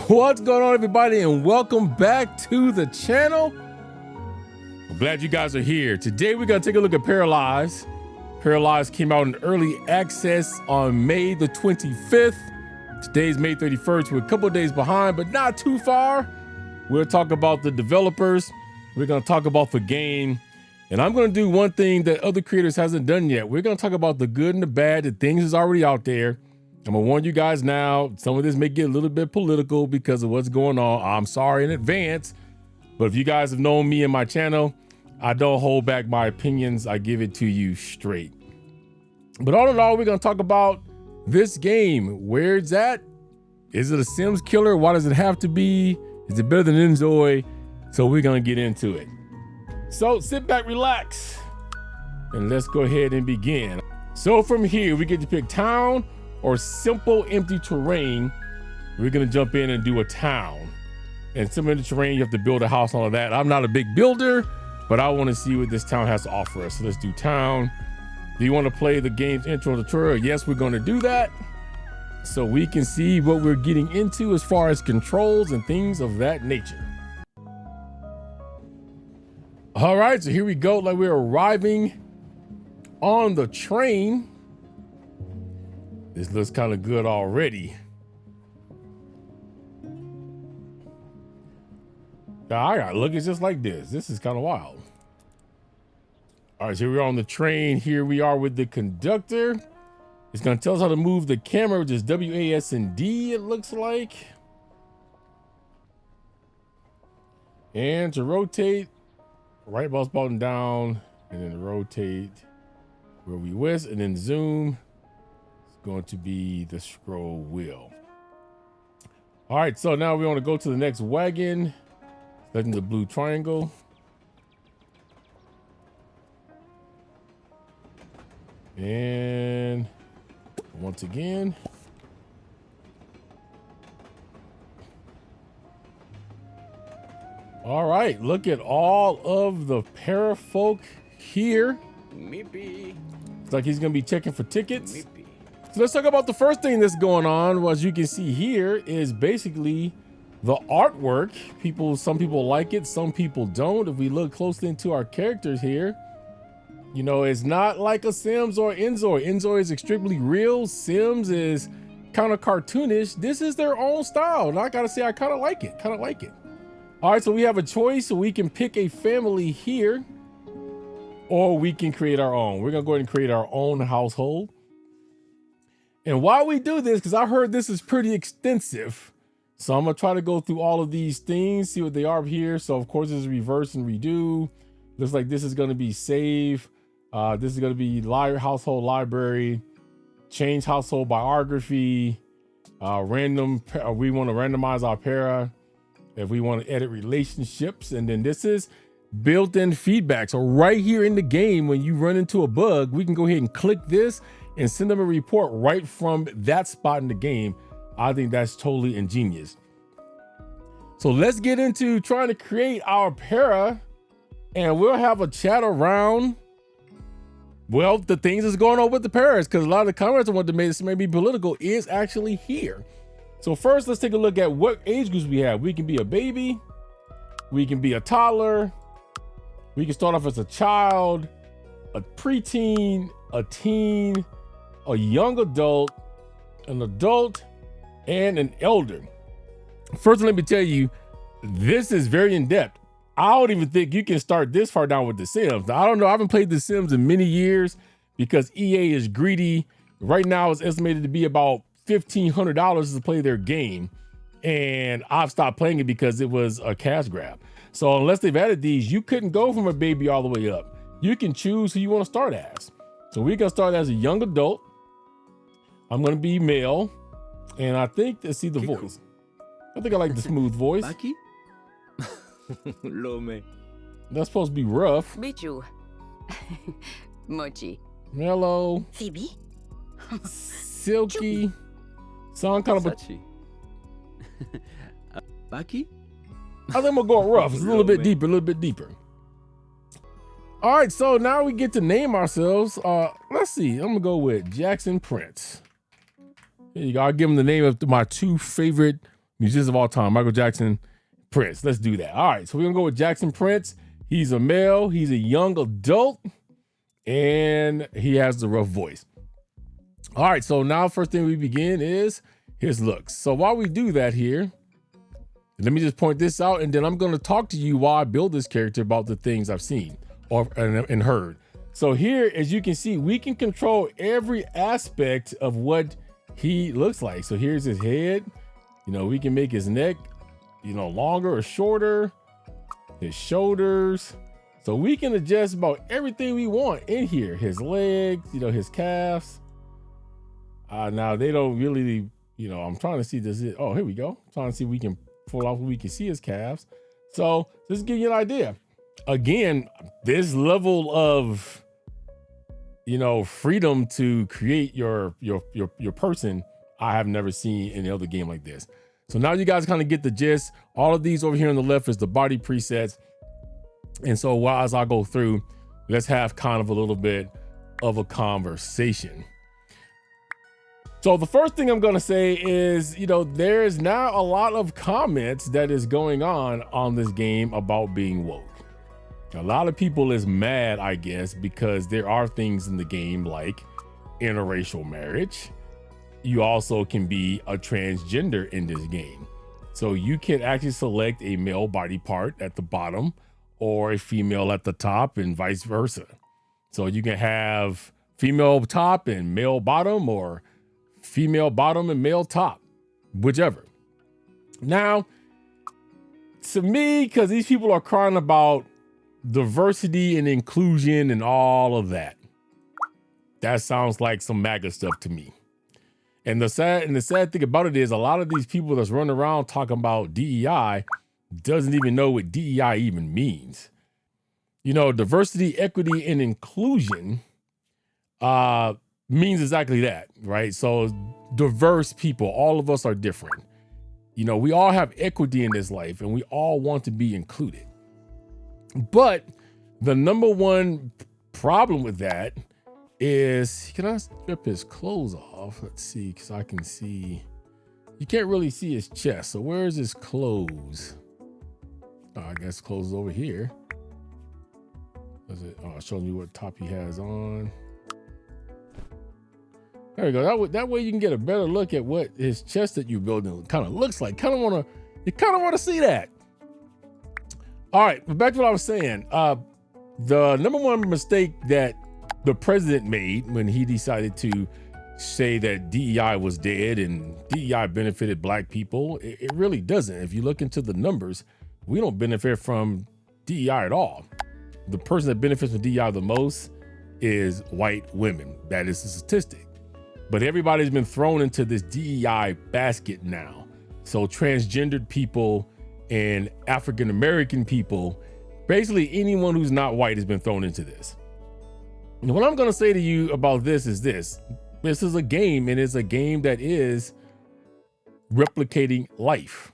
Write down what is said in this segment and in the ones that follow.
What's going on, everybody, and welcome back to the channel. I'm glad you guys are here. Today we're gonna take a look at Paralives. Paralives came out in early access on May the 25th. Today's May 31st. We're a couple of days behind, but not too far. We'll talk about the developers. We're gonna talk about the game. And I'm gonna do one thing that other creators hasn't done yet. We're gonna talk about the good and the bad, the things that's already out there. I'm gonna warn you guys now, some of this may get a little bit political because of what's going on. I'm sorry in advance, but if you guys have known me and my channel, I don't hold back my opinions. I give it to you straight. But all in all, we're gonna talk about this game, where it's at. Is it a Sims killer? Why does it have to be? Is it better than Enjoy? So we're gonna get into it. So sit back, relax, and let's go ahead and begin. So from here, we get to pick town or simple empty terrain. We're gonna jump in and do a town. And simple empty terrain, you have to build a house on all that. I'm not a big builder, but I wanna see what this town has to offer us. So let's do town. Do you wanna play the game's intro tutorial? Yes, we're gonna do that. So we can see what we're getting into as far as controls and things of that nature. All right, so here we go. Like we're arriving on the train. This looks kind of good already. I gotta look, it's just like this. This is kind of wild. All right, so here we are on the train. Here we are with the conductor. It's gonna tell us how to move the camera, which is WASD, it looks like. And to rotate, right mouse button down, and then rotate where we wish, and then zoom. Going to be the scroll wheel. All right, so now we want to go to the next wagon. Selecting the blue triangle. And once again. All right, look at all of the para folk here. Maybe. It's like he's gonna be checking for tickets. Maybe. So let's talk about the first thing that's going on. Well, as you can see here is basically the artwork. Some people like it, some people don't. If we look closely into our characters here, you know, it's not like a Sims or Enjoy. Enjoy is extremely real. Sims is kind of cartoonish. This is their own style. And I gotta say, I kind of like it, All right, so we have a choice. So we can pick a family here, or we can create our own. We're gonna go ahead and create our own household. And while we do this, because I heard this is pretty extensive, so I'm gonna try to go through all of these things, see what they are here. So of course, this is reverse and redo. Looks like this is gonna be save. This is gonna be household library, change household biography, random. We want to randomize our para. If we want to edit relationships, and then this is built-in feedback. So right here in the game, when you run into a bug, we can go ahead and click this and send them a report right from that spot in the game. I think that's totally ingenious. So let's get into trying to create our para, and we'll have a chat around, well, the things that's going on with the paras, because a lot of the comments on what this may be political is actually here. So first, let's take a look at what age groups we have. We can be a baby, we can be a toddler, we can start off as a child, a preteen, a teen, a young adult, an adult, and an elder. First, let me tell you, this is very in-depth. I don't even think you can start this far down with The Sims. Now, I don't know, I haven't played The Sims in many years because EA is greedy. Right now, it's estimated to be about $1,500 to play their game. And I've stopped playing it because it was a cash grab. So unless they've added these, you couldn't go from a baby all the way up. You can choose who you want to start as. So we can start as a young adult. I'm gonna be male, and I think, let's see the voice. I think I like the smooth voice. That's supposed to be rough. Bichu. Mochi. Mellow. Phoebe. Silky. Sound kind of Baki? I think I'm gonna go rough. It's a little bit deeper, All right, so now we get to name ourselves. Let's see. I'm gonna go with Jackson Prince. Here you go. I'll give him the name of my two favorite musicians of all time, Michael Jackson, Prince. Let's do that. All right, so we're gonna go with Jackson Prince. He's a male, he's a young adult, and he has the rough voice. All right, so now first thing we begin is his looks. So while we do that here, let me just point this out, and then I'm gonna talk to you while I build this character about the things I've seen and heard. So here, as you can see, we can control every aspect of what he looks like. So here's his head. You know, we can make his neck, you know, longer or shorter, his shoulders. So we can adjust about everything we want in here. His legs, you know, his calves. Now they don't really, you know, I'm trying to see this. Oh, here we go. I'm trying to see if we can pull off, we can see his calves. So just to give you an idea. Again, this level of, you know, freedom to create your person, I have never seen in any other game like this. So now you guys kind of get the gist. All of these over here on the left is the body presets. And so while as I go through, let's have kind of a little bit of a conversation. So the first thing I'm going to say is, you know, there's now a lot of comments that is going on this game about being woke. A lot of people is mad, I guess, because there are things in the game like interracial marriage. You also can be a transgender in this game. So you can actually select a male body part at the bottom or a female at the top and vice versa. So you can have female top and male bottom, or female bottom and male top, whichever. Now, to me, because these people are crying about diversity and inclusion and all of that, that sounds like some MAGA stuff to me. And the sad thing about it is a lot of these people that's running around talking about DEI doesn't even know what DEI even means. You know, diversity, equity, and inclusion means exactly that, right? So diverse people, all of us are different. You know, we all have equity in this life and we all want to be included. But the number one problem with that is, can I strip his clothes off? Let's see, because I can see, you can't really see his chest. So where's his clothes? Oh, I guess clothes over here. Does it? Oh, showing you what top he has on. There we go. That way you can get a better look at what his chest that you're building kind of looks like. You kind of want to see that. All right, but back to what I was saying. The number one mistake that the president made when he decided to say that DEI was dead and DEI benefited black people, it really doesn't. If you look into the numbers, we don't benefit from DEI at all. The person that benefits from DEI the most is white women. That is the statistic. But everybody's been thrown into this DEI basket now. So transgendered people and African-American people, basically anyone who's not white has been thrown into this. And what I'm going to say to you about this is this. This is a game, and it's a game that is replicating life.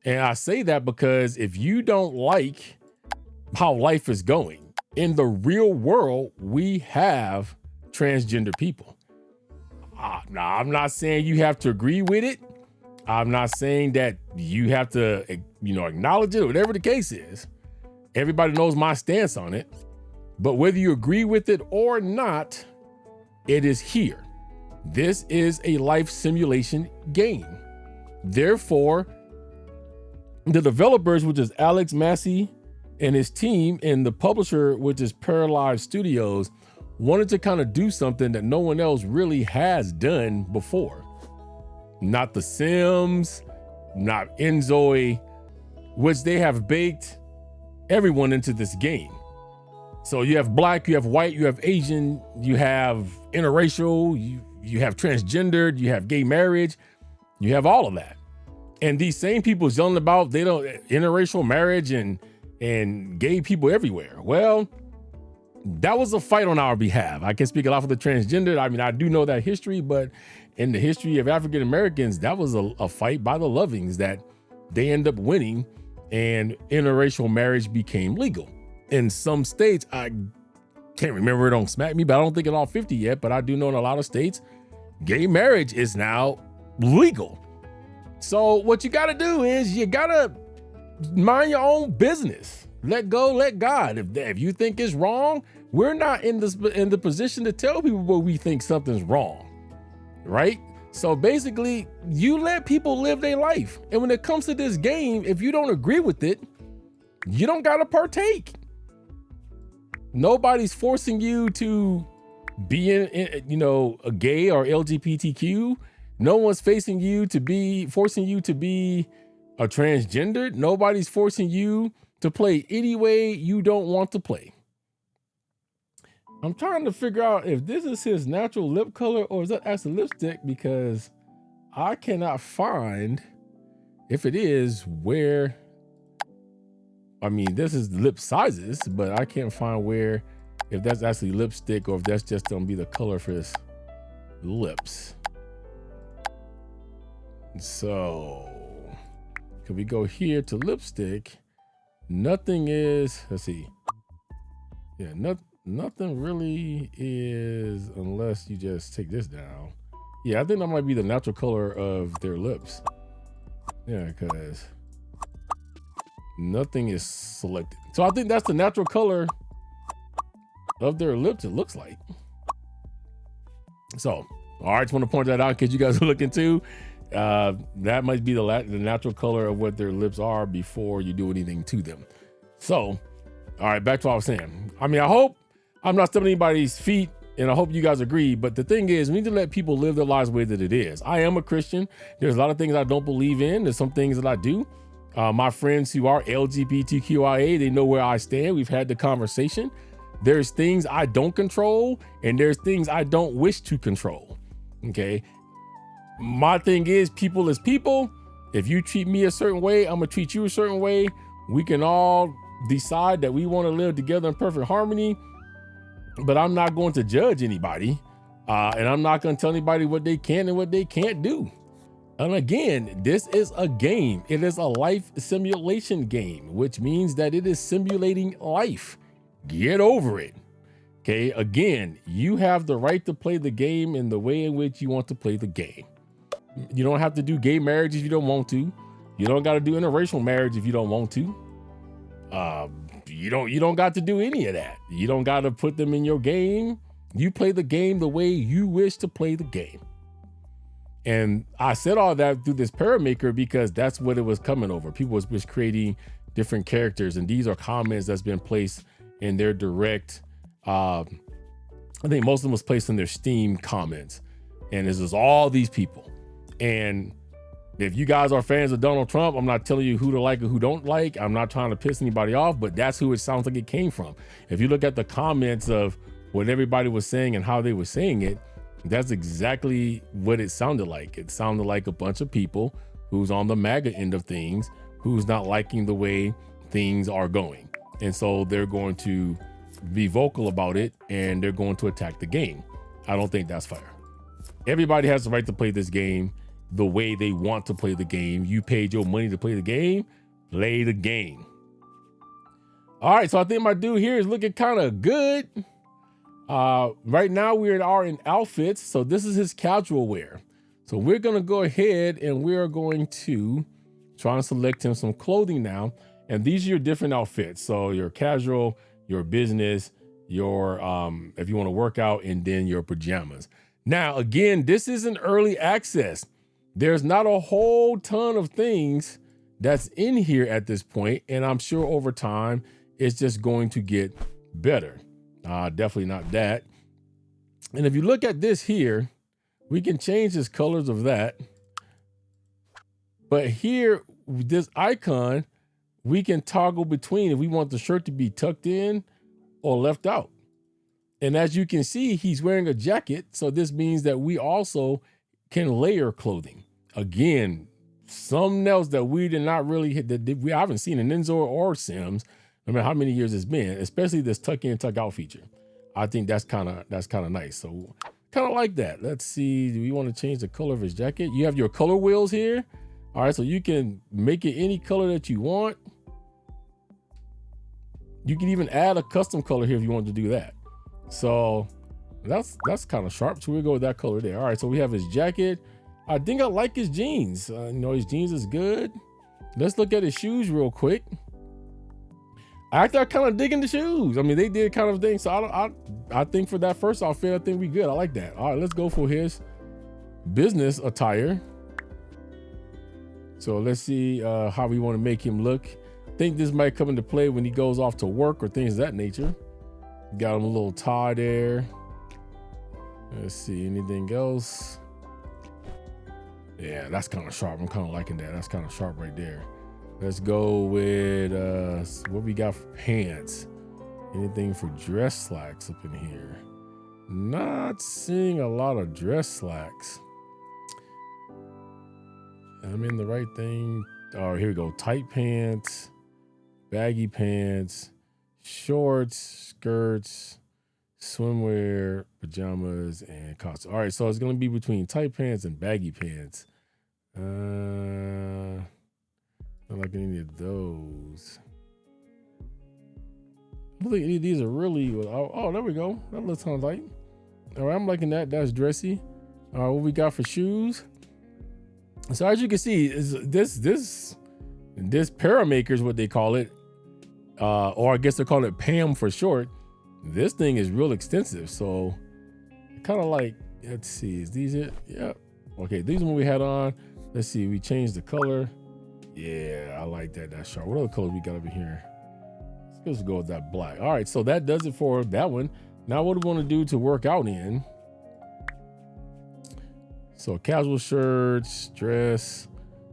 And I say that because if you don't like how life is going, in the real world, we have transgender people. Now, I'm not saying you have to agree with it. I'm not saying that you have to, you know, acknowledge it, whatever the case is. Everybody knows my stance on it. But whether you agree with it or not, it is here. This is a life simulation game. Therefore, the developers, which is Alex Massey and his team, and the publisher, which is Paralives Studios, wanted to kind of do something that no one else really has done before. Not The Sims, not Enzoy, which they have baked everyone into this game. So you have black, you have white, you have Asian, you have interracial, you have transgendered, you have gay marriage, you have all of that. And these same people yelling about they don't interracial marriage and gay people everywhere. Well, that was a fight on our behalf. I can speak a lot for the transgender. I mean, I do know that history, but in the history of African Americans, that was a fight by the Lovings that they end up winning, and interracial marriage became legal. In some states, I can't remember, it don't smack me, but I don't think in all 50 yet, but I do know in a lot of states, gay marriage is now legal. So what you got to do is you got to mind your own business. Let go, let God. If you think it's wrong, we're not in the position to tell people what we think something's wrong, right? So basically, you let people live their life. And when it comes to this game, if you don't agree with it, you don't got to partake. Nobody's forcing you to be a gay or LGBTQ. No one's forcing you to be a transgender. Nobody's forcing you to play any way you don't want to play. I'm trying to figure out if this is his natural lip color or is that actually lipstick, because I cannot find if it is where. I mean, this is lip sizes, but I can't find if that's actually lipstick or if that's just gonna be the color for his lips. So, can we go here to lipstick? Nothing is, let's see. Yeah, nothing really is, unless you just take this down. Yeah, I think that might be the natural color of their lips. Yeah, because nothing is selected. So I think that's the natural color of their lips, it looks like. So, all right, just want to point that out in case you guys are looking too. That might be the natural color of what their lips are before you do anything to them. So, all right, back to what I was saying. I mean, I hope I'm not stepping anybody's feet, and I hope you guys agree. But the thing is, we need to let people live their lives the way that it is. I am a Christian. There's a lot of things I don't believe in. There's some things that I do. My friends who are LGBTQIA, they know where I stand. We've had the conversation. There's things I don't control, and there's things I don't wish to control. Okay. My thing is, people is people. If you treat me a certain way, I'm gonna treat you a certain way. We can all decide that we want to live together in perfect harmony, but I'm not going to judge anybody. And I'm not going to tell anybody what they can and what they can't do. And again, this is a game. It is a life simulation game, which means that it is simulating life. Get over it. Okay. Again, you have the right to play the game in the way in which you want to play the game. You don't have to do gay marriage if you don't want to. You don't got to do interracial marriage if you don't want to. You don't got to do any of that. You don't got to put them in your game. You play the game the way you wish to play the game. And I said all that through this Paramaker because that's what it was coming over. People was creating different characters, and these are comments that's been placed in their direct. I think most of them was placed in their Steam comments, and this is all these people. And if you guys are fans of Donald Trump, I'm not telling you who to like or who don't like. I'm not trying to piss anybody off, but that's who it sounds like it came from. If you look at the comments of what everybody was saying and how they were saying it, that's exactly what it sounded like. It sounded like a bunch of people who's on the MAGA end of things, who's not liking the way things are going. And so they're going to be vocal about it, and they're going to attack the game. I don't think that's fair. Everybody has the right to play this game the way they want to play the game. You paid your money to play the game, play the game. All right, so I think my dude here is looking kind of good. Right now we are in outfits, so this is his casual wear. So we're gonna go ahead and we're going to try and select him some clothing now. And these are your different outfits. So your casual, your business, your if you want to work out, and then your pajamas. Now, again, this is an early access. There's not a whole ton of things that's in here at this point, and I'm sure over time it's just going to get better. Definitely not that. And if you look at this here, we can change his colors of that. But here, this icon, we can toggle between if we want the shirt to be tucked in or left out. And as you can see, he's wearing a jacket. So this means that we also can layer clothing. Again, something else that we did not really hit, that we haven't seen in Enzo or Sims. I mean, how many years it's been, especially this tuck in, tuck out feature. I think that's kind of nice. So kind of like that. Let's see. Do we want to change the color of his jacket? You have your color wheels here. All right. So you can make it any color that you want. You can even add a custom color here if you want to do that. So that's kind of sharp. So we'll go with that color there. All right. So we have his jacket. I think I like his jeans. You know, his jeans is good. Let's look at his shoes real quick. I kind of digging the shoes. I mean, they did kind of thing. So I think for that first outfit, I think we good. I like that. All right, let's go for his business attire. So let's see how we want to make him look. I think this might come into play when he goes off to work or things of that nature. Got him a little tie there. Let's see, anything else? Yeah, that's kind of sharp. I'm kind of liking that. That's kind of sharp right there. Let's go with what we got for pants. Anything for dress slacks up in here? Not seeing a lot of dress slacks. I'm in the right thing. Oh, here we go. Tight pants, baggy pants, shorts, skirts, swimwear, pajamas, and costume. All right, so it's gonna be between tight pants and baggy pants. Not like any of those. I don't think any of these are really. Oh, there we go. That looks kind of light. All right, I'm liking that. That's dressy. All right, what we got for shoes? So as you can see, this Paramaker is what they call it, or I guess they call it PAM for short. This thing is real extensive, so kind of like, let's see, is these it? Yeah. Okay, these are what we had on. Let's see, we changed the color. Yeah, I like that. That's sharp. What other colors we got over here? Let's go with that black. All right, so that does it for that one. Now what do we want to do to work out in? So casual shirts, dress,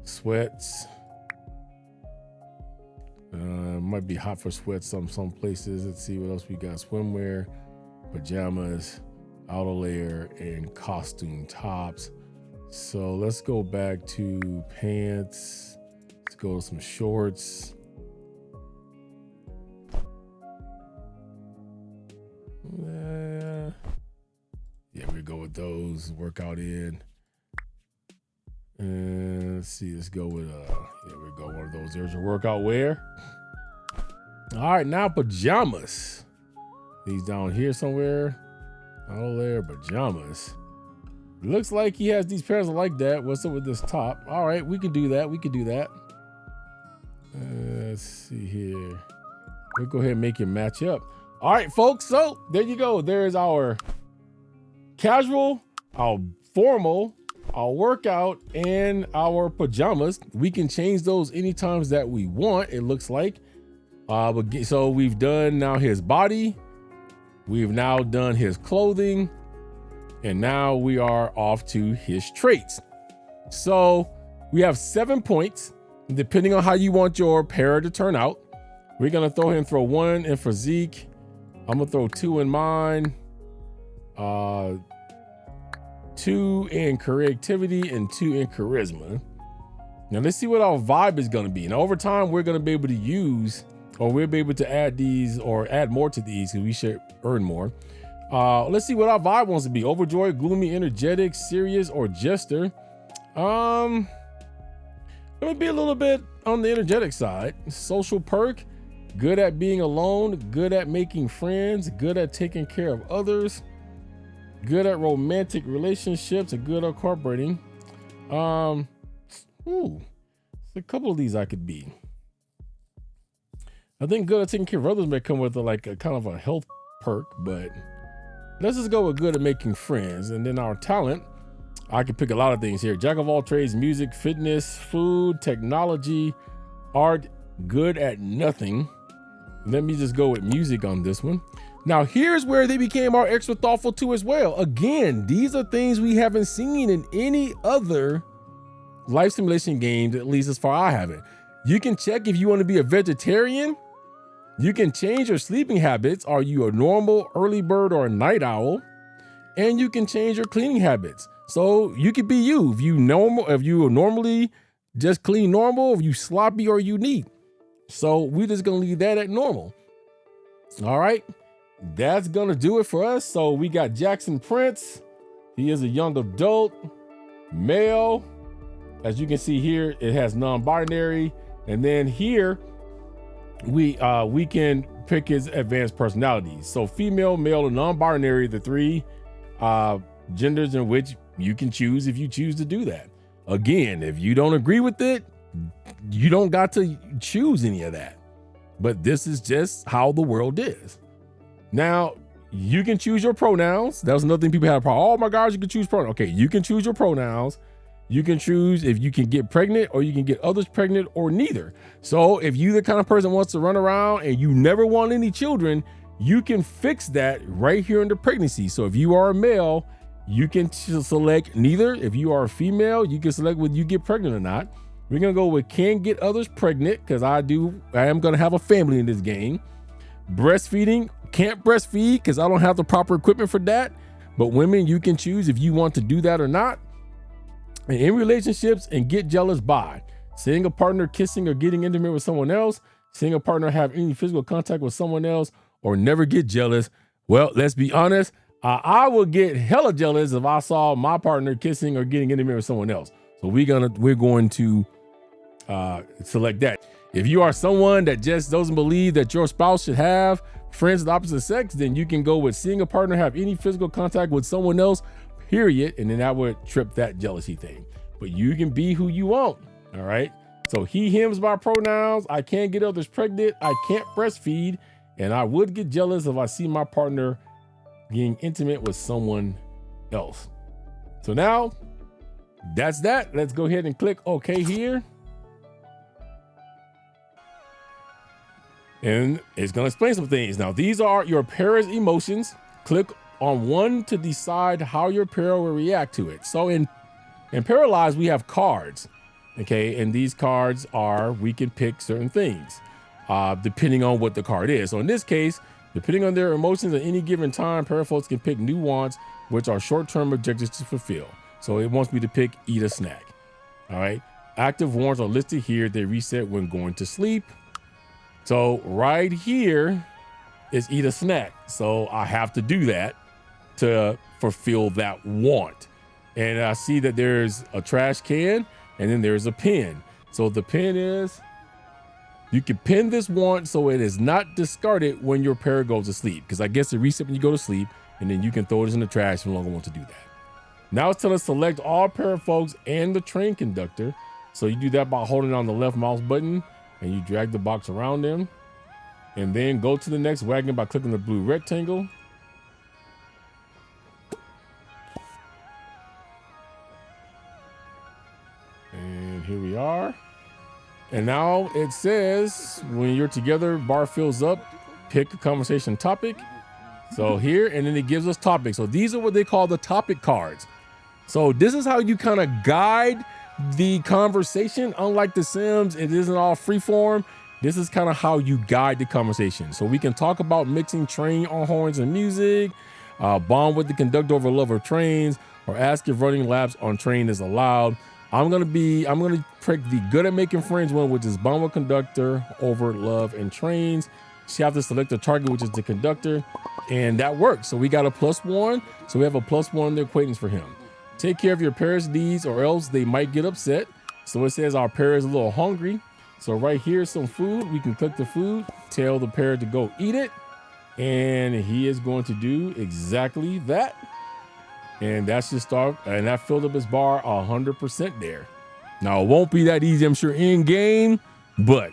sweats. Might be hot for sweats some places. Let's see what else we got. Swimwear, pajamas, outer layer, and costume tops. So let's go back to pants. Let's go to some shorts. Yeah, we go with those. Workout in. And let's see, let's go with here we go, one of those. There's your workout wear. All right, now pajamas. These down here somewhere. Outer layer, pajamas. Looks like he has these pairs like that. What's up with this top? All right, we can do that. We can do that. Let's see here. We'll go ahead and make it match up. All right, folks. So there you go. There's our casual, our formal, our workout, and our pajamas. We can change those anytime that we want, it looks like. So we've done now his body. We've now done his clothing. And now we are off to his traits. So we have 7 points, depending on how you want your para to turn out. We're gonna throw 1 in physique. I'm gonna throw 2 in mine, 2 in creativity, and 2 in charisma. Now let's see what our vibe is gonna be. Now over time, we're gonna be able to use, or we'll be able to add these or add more to these because we should earn more. Let's see what our vibe wants to be. Overjoyed, gloomy, energetic, serious, or jester. Let me be a little bit on the energetic side. Social perk, good at being alone, good at making friends, good at taking care of others, good at romantic relationships, and good at cooperating. A couple of these I could be. I think good at taking care of others may come with a kind of a health perk, but let's just go with good at making friends. And then our talent, I can pick a lot of things here. Jack of all trades, music, fitness, food, technology, art, good at nothing. Let me just go with music on this one. Now here's where they became our extra thoughtful too as well. Again, these are things we haven't seen in any other life simulation games, at least as far as I haven't. You can check if you want to be a vegetarian. You can change your sleeping habits. Are you a normal early bird or a night owl? And you can change your cleaning habits. So you could be you. If you normally just clean normal, if you sloppy or you neat. So we're just gonna leave that at normal. All right, that's gonna do it for us. So we got Jackson Prince. He is a young adult, male. As you can see here, it has non-binary. And then here, we can pick his advanced personalities. So female, male, and non-binary, the 3 genders in which you can choose if you choose to do that. Again, if you don't agree with it, you don't got to choose any of that. But this is just how the world is. Now, you can choose your pronouns. That was another thing people had a problem. Oh my gosh, you can choose pronouns. Okay, you can choose your pronouns. You can choose if you can get pregnant or you can get others pregnant or neither. So if you the kind of person that wants to run around and you never want any children, you can fix that right here under pregnancy. So if you are a male, you can select neither. If you are a female, you can select whether you get pregnant or not. We're gonna go with can get others pregnant because I am gonna have a family in this game. Breastfeeding, can't breastfeed because I don't have the proper equipment for that. But women, you can choose if you want to do that or not. And in relationships and get jealous by seeing a partner kissing or getting intimate with someone else, seeing a partner have any physical contact with someone else, or never get jealous. Well, let's be honest. I would get hella jealous if I saw my partner kissing or getting intimate with someone else. So we're going to select that. If you are someone that just doesn't believe that your spouse should have friends of the opposite sex, then you can go with seeing a partner have any physical contact with someone else, period. And then that would trip that jealousy thing. But you can be who you want. All right. So he, him's my pronouns. I can't get others pregnant. I can't breastfeed. And I would get jealous if I see my partner being intimate with someone else. So now that's that. Let's go ahead and click OK here. And it's going to explain some things. Now, these are your pair's emotions. Click on one to decide how your pair will react to it. So in Paralives, we have cards. Okay. And these cards we can pick certain things depending on what the card is. So in this case, depending on their emotions at any given time, para folks can pick new wants, which are short-term objectives to fulfill. So it wants me to pick eat a snack. All right. Active wants are listed here. They reset when going to sleep. So right here is eat a snack. So I have to do that to fulfill that want. And I see that there's a trash can and then there's a pen. So the pen is, you can pin this want so it is not discarded when your pair goes to sleep. Because I guess it resets when you go to sleep and then you can throw this in the trash if you no longer want to do that. Now it's telling us select all pair folks and the train conductor. So you do that by holding on the left mouse button and you drag the box around them. And then go to the next wagon by clicking the blue rectangle. And here we are. And now it says when you're together, bar fills up, pick a conversation topic. So here, and then it gives us topics. So these are what they call the topic cards. So this is how you kind of guide the conversation. Unlike The Sims, it isn't all free form. This is kind of how you guide the conversation. So we can talk about mixing train on horns and music, bond with the conductor over love of trains, or ask if running laps on train is allowed. I'm gonna pick the good at making friends one, which is bond with conductor over love and trains. You have to select the target, which is the conductor, and that works. So we got a +1. So we have a +1 in the acquaintance for him. Take care of your pair's needs or else they might get upset. So it says our pair is a little hungry. So right here is some food. We can click the food, tell the pair to go eat it. And he is going to do exactly that. And that's just start, and that filled up his bar 100% there. Now it won't be that easy, I'm sure, in game, but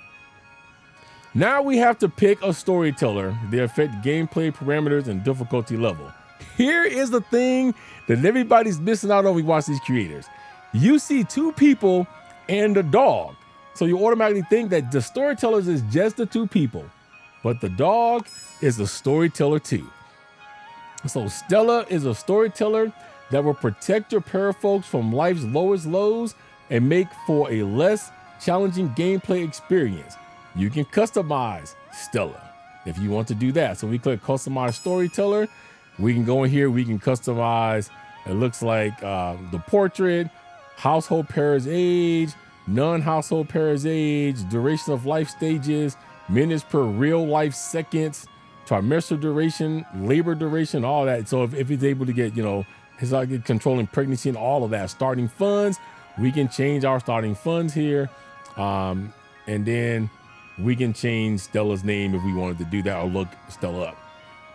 now we have to pick a storyteller. They affect gameplay parameters and difficulty level. Here is the thing that everybody's missing out on when we watch these creators. You see two people and a dog. So you automatically think that the storytellers is just the two people, but the dog is a storyteller too. So Stella is a storyteller that will protect your pair folks from life's lowest lows and make for a less challenging gameplay experience. You can customize Stella if you want to do that. So we click customize storyteller. We can go in here, we can customize, it looks like the portrait, household pair's age, non-household pair's age, duration of life stages, minutes per real life seconds, trimester duration, labor duration, all that. So if he's able to get, he's like controlling pregnancy and all of that. Starting funds, we can change our starting funds here. And then we can change Stella's name if we wanted to do that or look Stella up.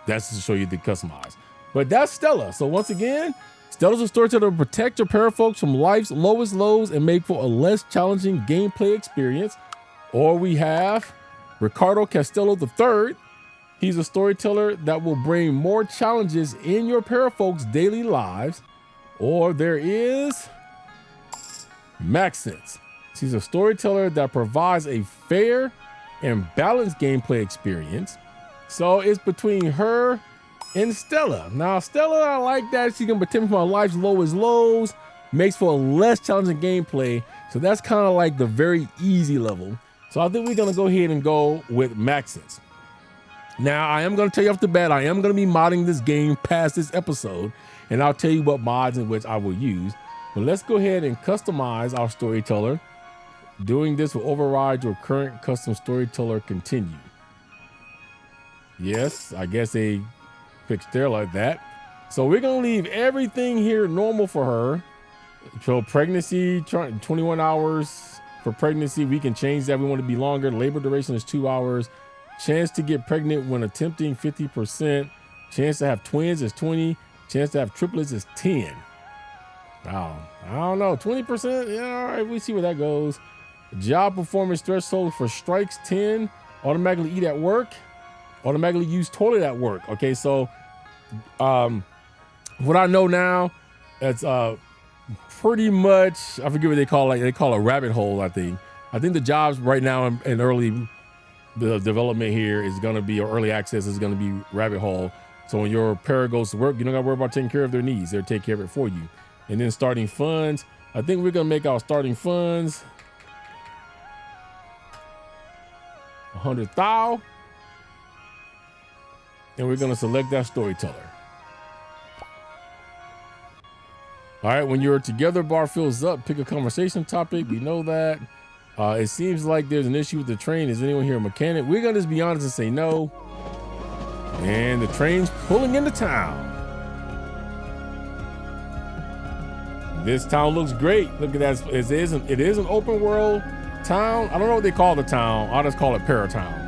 That's to show you the customize. But that's Stella. So once again, Stella's a storyteller to protect your parafolks from life's lowest lows and make for a less challenging gameplay experience. Or we have Ricardo Castello III. He's a storyteller that will bring more challenges in your parafolks' daily lives. Or there is Maxence. She's a storyteller that provides a fair and balanced gameplay experience. So it's between her and Stella. Now, Stella, I like that. She can protect me from life's lowest lows, makes for a less challenging gameplay. So that's kind of like the very easy level. So I think we're going to go ahead and go with Maxence. Now, I am going to tell you off the bat, I am going to be modding this game past this episode, and I'll tell you what mods in which I will use. But let's go ahead and customize our storyteller. Doing this will override your current custom storyteller continue. Yes, I guess they fixed there like that. So we're going to leave everything here normal for her. So pregnancy, 21 hours for pregnancy. We can change that. We want it to be longer. Labor duration is 2 hours. Chance to get pregnant when attempting 50%. Chance to have twins is 20. Chance to have triplets is 10. Wow. I don't know. 20%? Yeah, all right. We see where that goes. Job performance threshold for strikes 10. Automatically eat at work. Automatically use toilet at work. Okay, so what I know now, it's pretty much, I forget what they call it. They call it a rabbit hole, I think. I think the jobs right now in early the development here is going to be, or early access is going to be rabbit hole. So when your para goes to work, you don't got to worry about taking care of their needs. They'll take care of it for you. And then starting funds, I think we're going to make our starting funds 100,000. And we're going to select that storyteller. All right, when your together bar fills up, pick a conversation topic. We know that. It seems like there's an issue with the train. Is anyone here a mechanic? We're going to just be honest and say no. And the train's pulling into town. This town looks great. Look at that. It is an open world town. I don't know what they call the town. I'll just call it Paratown.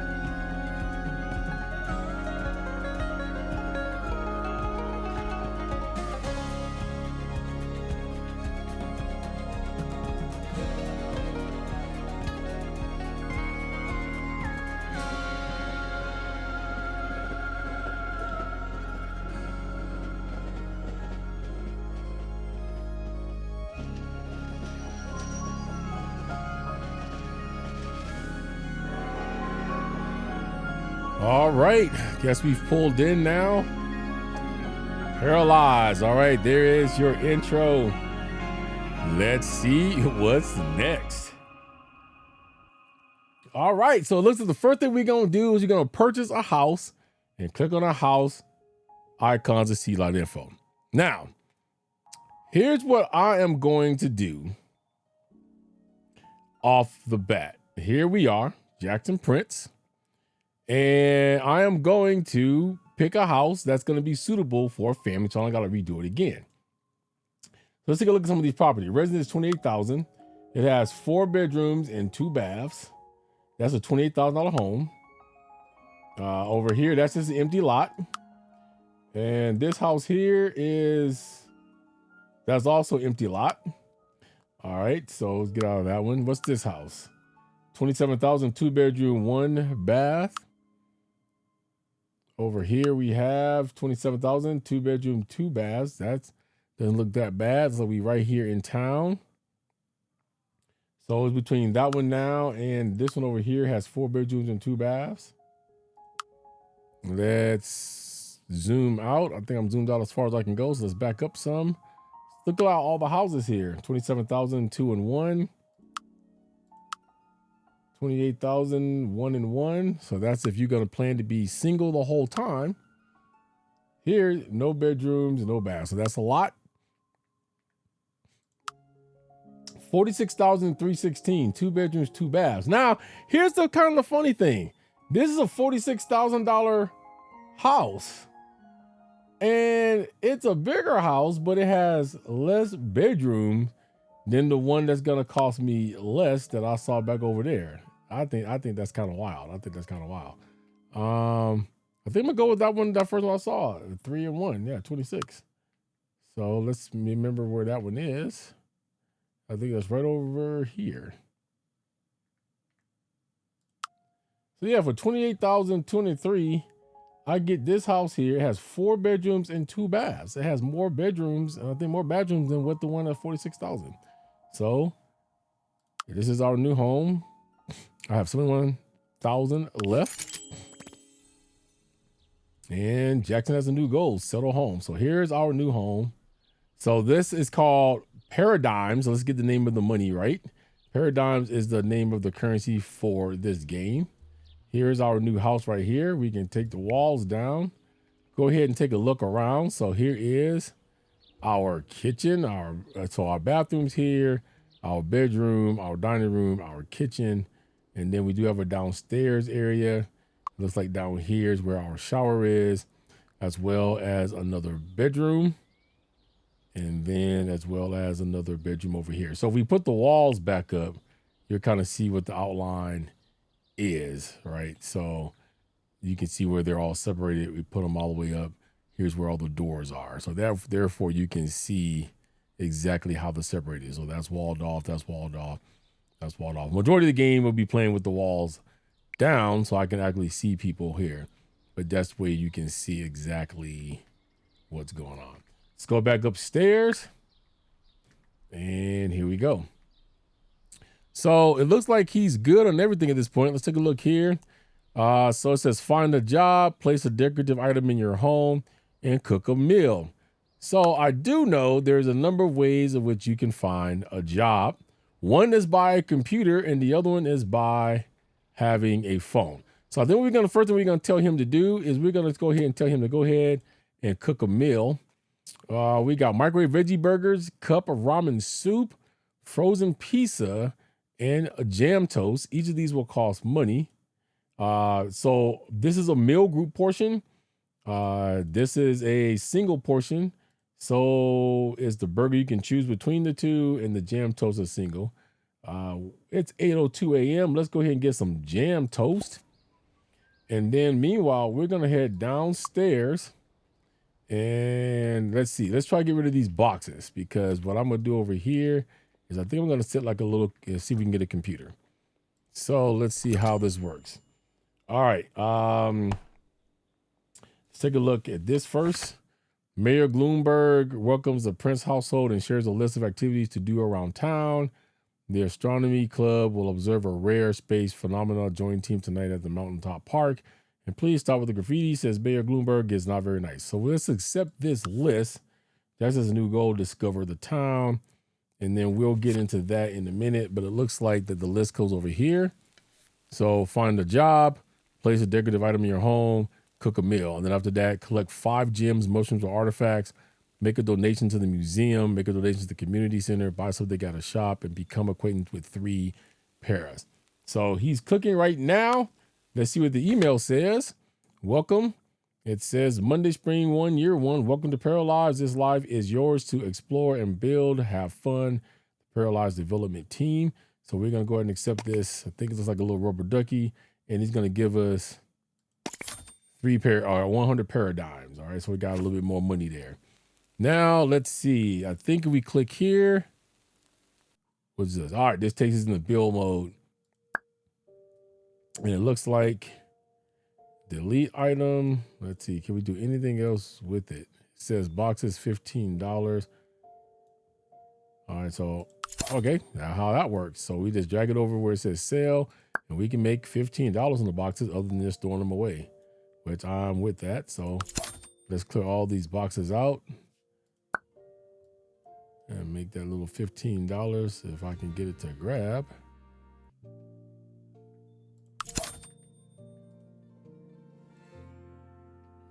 All right, guess we've pulled in now. Paralyzed. All right, there is your intro. Let's see what's next. All right, so it looks like the first thing we're gonna do is you're gonna purchase a house and click on a house icons to see lot info. Now, here's what I am going to do off the bat. Here we are, Jackson Prince. And I am going to pick a house that's going to be suitable for a family. So I got to redo it again. So let's take a look at some of these properties. Residence is 28,000. It has 4 bedrooms and 2 baths. That's a $28,000 home. Over here, that's just an empty lot. And this house here that's also an empty lot. All right, so let's get out of that one. What's this house? 27,000, 2 bedroom, 1 bath. Over here we have 27,000, 2 bedroom, 2 baths. That doesn't look that bad. So we right here in town. So it's between that one now and this one over here has 4 bedrooms and 2 baths. Let's zoom out. I think I'm zoomed out as far as I can go. So let's back up some. Look at all the houses here. 27,000, 2 and 1. 28,000, 1 and 1. So that's if you're going to plan to be single the whole time. Here, no bedrooms, no baths. So that's a lot. 46,316, 2 bedrooms, 2 baths. Now, here's the kind of the funny thing. This is a $46,000 house. And it's a bigger house, but it has less bedrooms than the one that's going to cost me less that I saw back over there. I think that's kind of wild. I think I'm gonna go with that one, that first one I saw, 3 and 1. Yeah, 26. So let's remember where that one is. I think that's right over here. So yeah, for 28,023, I get this house here. It has 4 bedrooms and 2 baths. It has more bedrooms, and I think more bedrooms than what the one at 46,000. So this is our new home. I have 71,000 left. And Jackson has a new goal, settle home. So here's our new home. So this is called Paradigms. So let's get the name of the money right. Paradigms is the name of the currency for this game. Here's our new house right here. We can take the walls down. Go ahead and take a look around. So here is our kitchen, our bathrooms here, our bedroom, our dining room, our kitchen, and then we do have a downstairs area. Looks like down here is where our shower is, as well as another bedroom, and then as well as another bedroom over here. So if we put the walls back up, you'll kind of see what the outline is, right? So you can see where they're all separated. We put them all the way up. Here's where all the doors are. So therefore you can see exactly how the separated is. So that's walled off, that's walled off, that's walled off. Majority of the game will be playing with the walls down so I can actually see people here. But that's where you can see exactly what's going on. Let's go back upstairs. And here we go. So it looks like he's good on everything at this point. Let's take a look here. So it says find a job, place a decorative item in your home, and cook a meal. So I do know there's a number of ways in which you can find a job. One is by a computer, and the other one is by having a phone. So I think first thing we're gonna tell him to do is we're gonna go ahead and tell him to go ahead and cook a meal. We got microwave veggie burgers, cup of ramen soup, frozen pizza, and a jam toast. Each of these will cost money. So this is a meal group portion. This is a single portion. So it's the burger you can choose between the two, and the jam toast is single. It's 8:02 a.m. Let's go ahead and get some jam toast. And then meanwhile, we're gonna head downstairs and let's see. Let's try to get rid of these boxes, because what I'm gonna do over here is I think I'm gonna set like a little, see if we can get a computer. So let's see how this works. All right. Let's take a look at this first. Mayor Bloomberg welcomes the Prince household and shares a list of activities to do around town. The Astronomy Club will observe a rare space phenomena. Join team tonight at the Mountaintop Park. And please stop with the graffiti, says Mayor Bloomberg is not very nice. So let's accept this list. That's his new goal, discover the town. And then we'll get into that in a minute. But it looks like that the list goes over here. So find a job, place a decorative item in your home, cook a meal. And then after that, collect 5 gems, mushrooms, or artifacts, make a donation to the museum, make a donation to the community center, buy something at a shop, and become acquainted with 3 paras. So he's cooking right now. Let's see what the email says. Welcome. It says Monday Spring 1, Year 1. Welcome to Paralives. This life is yours to explore and build. Have fun. The Paralives development team. So we're going to go ahead and accept this. I think it looks like a little rubber ducky. And he's going to give us 100 paradigms. All right. So we got a little bit more money there. Now let's see. I think if we click here. What's this? All right. This takes us into build mode. And it looks like delete item. Let's see. Can we do anything else with it? It says boxes $15. All right. So, okay. Now how that works. So we just drag it over where it says sale, and we can make $15 on the boxes other than just throwing them away, which I'm with that. So let's clear all these boxes out and make that little $15 if I can get it to grab.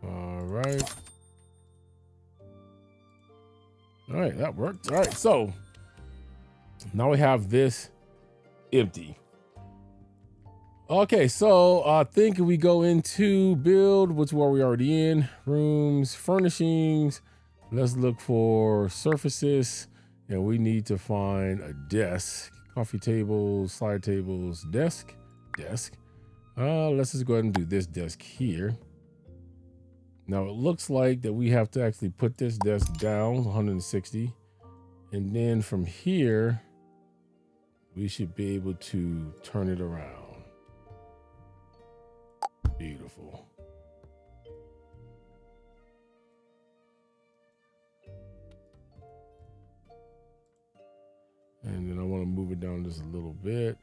All right. All right, that worked. All right, so now we have this empty. Okay, so I think if we go into build, which were we already in, rooms, furnishings, let's look for surfaces, and we need to find a desk, coffee tables, side tables, desk. Let's just go ahead and do this desk here. Now it looks like that we have to actually put this desk down 160. And then from here, we should be able to turn it around. Beautiful. And then I want to move it down just a little bit.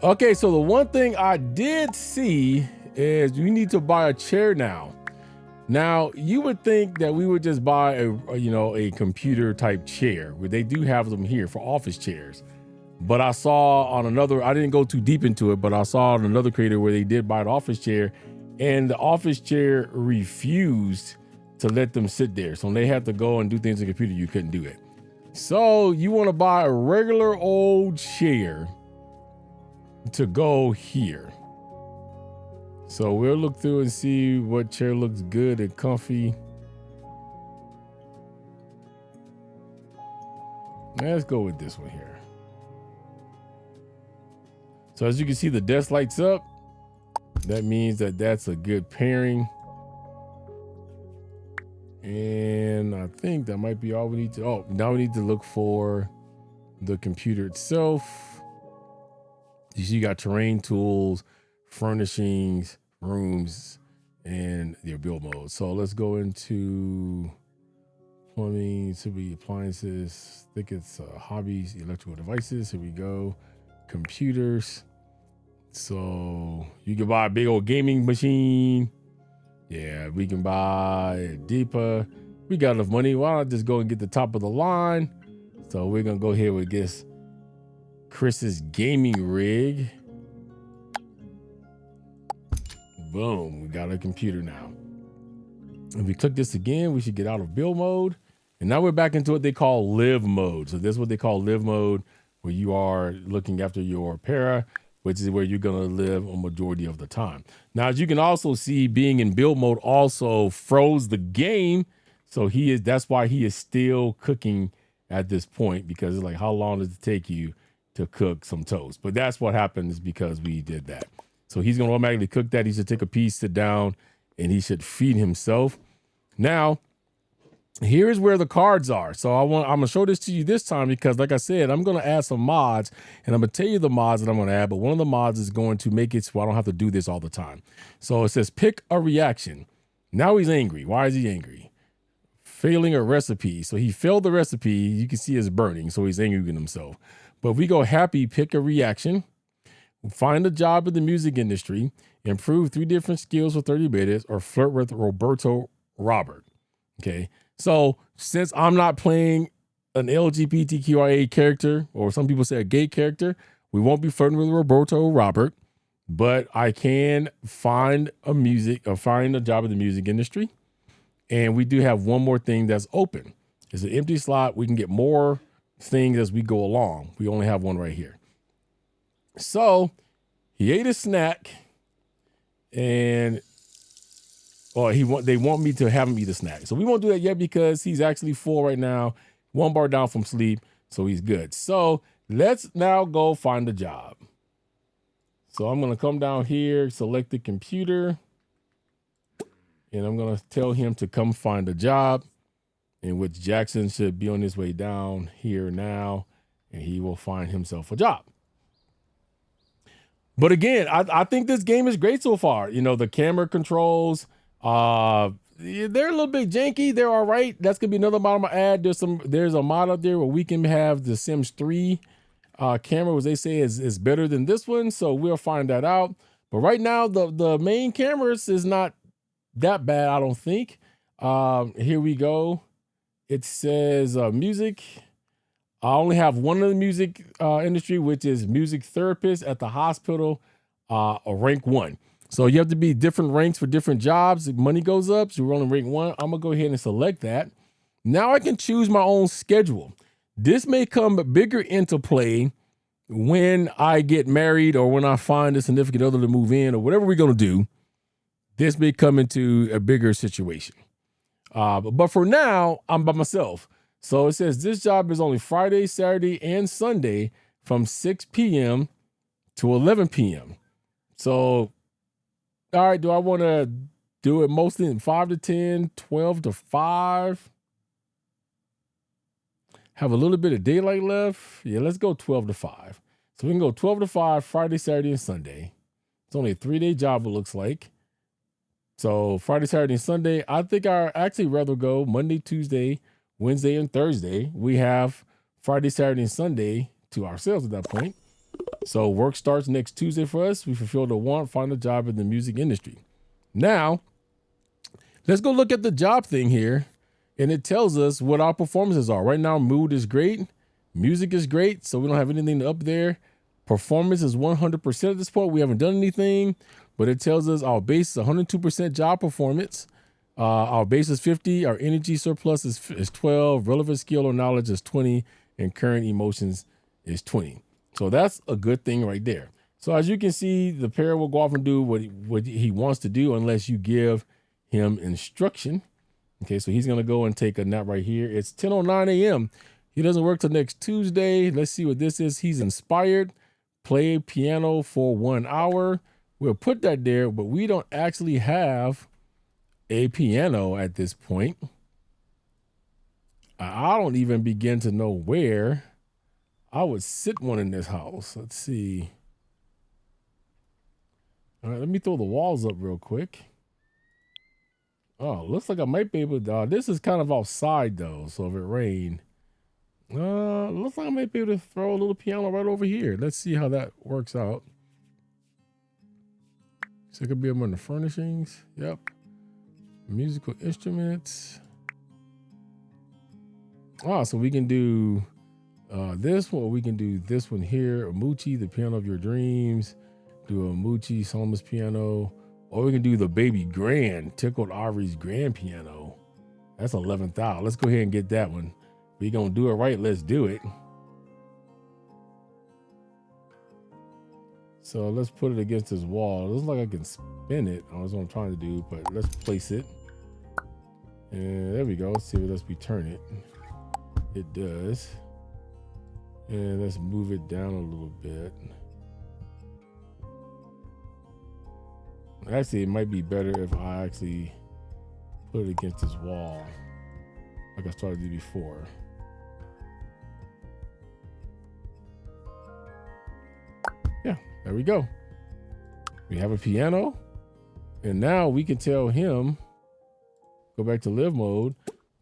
Okay, so the one thing I did see is you need to buy a chair now. Now, you would think that we would just buy a computer type chair, where they do have them here for office chairs. But I saw on another, I didn't go too deep into it, but I saw on another creator where they did buy an office chair, and the office chair refused to let them sit there. So when they had to go and do things on the computer, you couldn't do it. So you want to buy a regular old chair to go here. So we'll look through and see what chair looks good and comfy. Let's go with this one here. So as you can see, the desk lights up. That means that that's a good pairing. And I think that might be all we need to, oh, now we need to look for the computer itself. You see, you got terrain tools, furnishings, rooms, and your build mode. So let's go into plumbing, to be appliances. I think it's hobbies, electrical devices. Here we go. Computers. So you can buy a big old gaming machine. Yeah, we can buy a Deepa. We got enough money. Why not just go and get the top of the line? So we're gonna go ahead with this Chris's gaming rig. Boom, we got a computer now. If we click this again, we should get out of build mode. And now we're back into what they call live mode. So this is what they call live mode, where you are looking after your para, which is where you're gonna live a majority of the time. Now, as you can also see, being in build mode also froze the game. So that's why he is still cooking at this point, because it's like, how long does it take you to cook some toast? But that's what happens because we did that. So he's gonna automatically cook that. He should take a piece, sit down, and he should feed himself. Now, here's where the cards are. So I'm gonna show this to you this time because, like I said, I'm gonna add some mods, and I'm gonna tell you the mods that I'm gonna add. But one of the mods is going to make it so I don't have to do this all the time. So it says pick a reaction. Now he's angry. Why is he angry? Failing a recipe. So he failed the recipe. You can see it's burning. So he's angry with himself. But if we go happy, pick a reaction. Find a job in the music industry, improve 3 different skills for 30 minutes, or flirt with Roberto Robert. Okay. So since I'm not playing an LGBTQIA character, or some people say a gay character, we won't be flirting with Roberto Robert, but I can find a job in the music industry. And we do have one more thing that's open. It's an empty slot. We can get more things as we go along. We only have one right here. So he ate a snack, and they want me to have him eat a snack. So we won't do that yet because he's actually full right now, 1 bar down from sleep, so he's good. So let's now go find a job. So I'm gonna come down here, select the computer, and I'm gonna tell him to come find a job, in which Jackson should be on his way down here now, and he will find himself a job. But again, I think this game is great so far. You know, the camera controls, they're a little bit janky. They're all right. That's gonna be another mod I'm gonna add. There's a mod out there where we can have the Sims 3 camera, which they say is better than this one. So we'll find that out. But right now, the main cameras is not that bad, I don't think. Here we go. It says music. I only have one in the music industry, which is music therapist at the hospital, rank 1. So you have to be different ranks for different jobs. If money goes up, so we're only rank 1. I'm gonna go ahead and select that. Now I can choose my own schedule. This may come bigger into play when I get married, or when I find a significant other to move in, or whatever we're gonna do. This may come into a bigger situation. But for now, I'm by myself. So it says this job is only Friday, Saturday, and Sunday from 6 p.m. to 11 p.m. So All right, do I want to do it mostly in 5 to 10, 12 to 5? Have a little bit of daylight left? Yeah, let's go 12 to 5. So we can go 12 to 5 Friday, Saturday, and Sunday. It's only a 3-day job, it looks like. So Friday, Saturday, and Sunday, I think I actually rather go Monday, Tuesday, Wednesday, and Thursday. We have Friday, Saturday, and Sunday to ourselves at that point. So work starts next Tuesday for us. We fulfill the want, find a job in the music industry. Now, let's go look at the job thing here. And it tells us what our performances are. Right now, mood is great. Music is great. So we don't have anything up there. Performance is 100% at this point. We haven't done anything, but it tells us our base is 102% job performance. Our base is 50. Our energy surplus is 12. Relevant skill or knowledge is 20. And current emotions is 20. So that's a good thing right there. So as you can see, the pair will go off and do what he wants to do unless you give him instruction. Okay, so he's going to go and take a nap right here. It's 10:09 a.m. He doesn't work till next Tuesday. Let's see what this is. He's inspired. Play piano for 1 hour. We'll put that there, but we don't actually have a piano at this point. I don't even begin to know where I would sit one in this house. Let's see. All right, let me throw the walls up real quick. Oh, looks like I might be able to. This is kind of outside though, so if it rained, looks like I might be able to throw a little piano right over here. Let's see how that works out. So it could be among the furnishings. Yep. Musical instruments. So we can do this one. We can do this one here. Amuchi, the piano of your dreams. Do a Amuchi, Solomon's piano. Or we can do the baby grand, Tickled Ivory's grand piano. That's 11,000. Let's go ahead and get that one. We're going to do it right. Let's do it. So let's put it against this wall. It looks like I can spin it. That's what I'm trying to do, but let's place it. And there we go. Let's see if let's turn it. It does. And let's move it down a little bit. Actually, it might be better if I actually put it against this wall like I started to do before. Yeah, there we go. We have a piano. And now we can tell him, go back to live mode,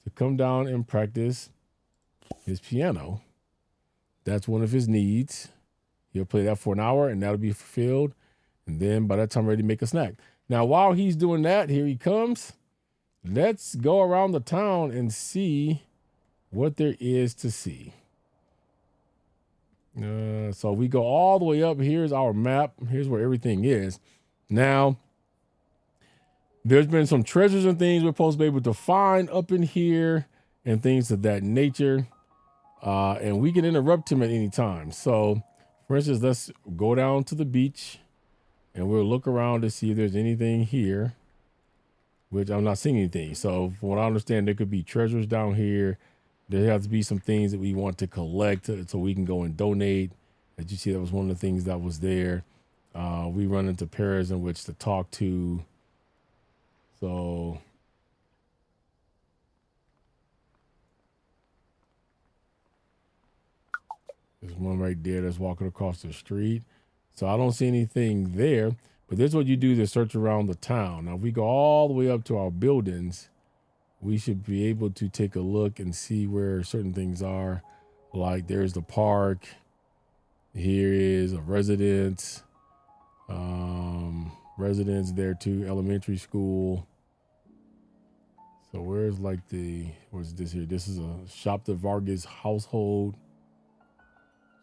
to come down and practice his piano. That's one of his needs. He'll play that for an hour and that'll be fulfilled. And then by that time, ready to make a snack. Now, while he's doing that, here he comes. Let's go around the town and see what there is to see. So we go all the way up. Here's our map. Here's where everything is. Now, there's been some treasures and things we're supposed to be able to find up in here and things of that nature. And we can interrupt him at any time. So, for instance, let's go down to the beach. And we'll look around to see if there's anything here, which I'm not seeing anything. So from what I understand, there could be treasures down here. There has to be some things that we want to collect so we can go and donate. As you see, that was one of the things that was there. We run into pairs in which to talk to. So there's one right there that's walking across the street. So I don't see anything there, but this is what you do to search around the town. Now, if we go all the way up to our buildings, we should be able to take a look and see where certain things are. Like there's the park. Here is a residence. Residence there too, elementary school. So where's like what's this here? This is a Shop de Vargas household.